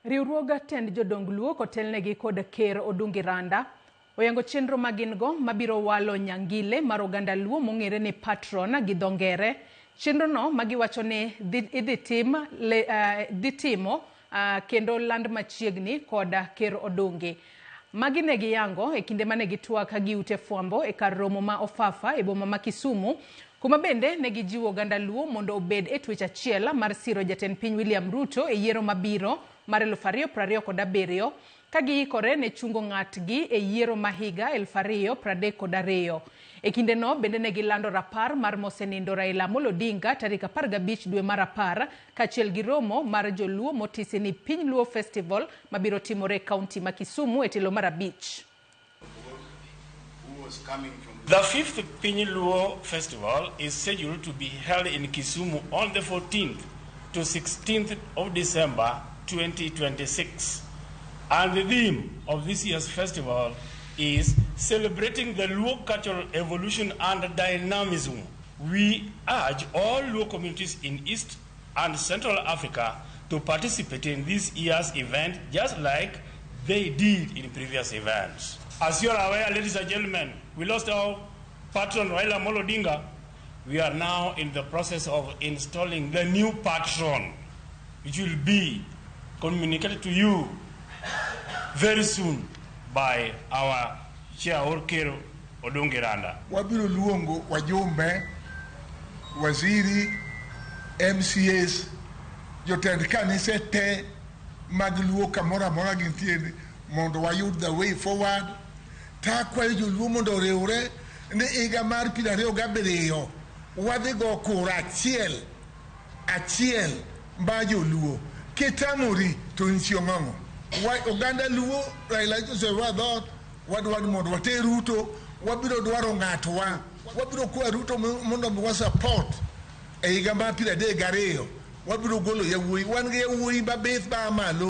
Riwruog tend jodong Luo kotelnegi kod ker Odungi Randa oyango chenro magingo mabiro walo nyangile mar oganda Luo mong'ere ni patron gi dho ngere. Chenro no magiwacho ni dhi timo kendo land machiegni kod ker Odungi. Magi ne giyango e kinde mane gitwak gi ute fwambo e kar romo ma Ofafa e boma ma Kisumu, kuma bende ne gijiwo oganda Luo mondo obed e twech achiel mar siro jatend piny William Ruto e yiero mabiro mar 2027 ka giikore ne chungo ng'atgi e yiero ma higa 2032. E kinde no bende ne gilando rapar mar mosenindo Raila Amolo Odinga tarik 15 dwe mar 10 kaachiel gi romo mar joluo motisi ni Piny Luo Festival mabiro timore e kaunti ma Kisumu e tielo mar 5. The 5th Piny Luo Festival is scheduled to be held in Kisumu on the 14th to 16th of December 2026. And the theme of this year's festival is celebrating the Luo cultural evolution and dynamism. We urge all Luo communities in East and Central Africa to participate in this year's event just like they did in previous events. As you are aware, ladies and gentlemen, we lost our patron Raila Amolo Odinga. We are now in the process of installing the new patron, which will be communicated to you very soon by our chair Ker Odungi Randa. Wabiro luongo wajumbe, waziri, MCAs, jotend kanise te mag Luo kamoro amora gintiere mondo wayud the way forward. Ta kwayo joluo mondo oriwre ne higa mar 2027 wadhi go kura achiel ma joluo. Kitamori to nchiong'ong'o. Oganda Luo Raila Joseph wadhot wadwaro mondo wate Ruto, wabiro dwaro ng'atwa, wabiro kwa Ruto mondo wa support e higa mar 2032 wabiro golo yawuoyi, wan gi yawuoyi mabith ba malo.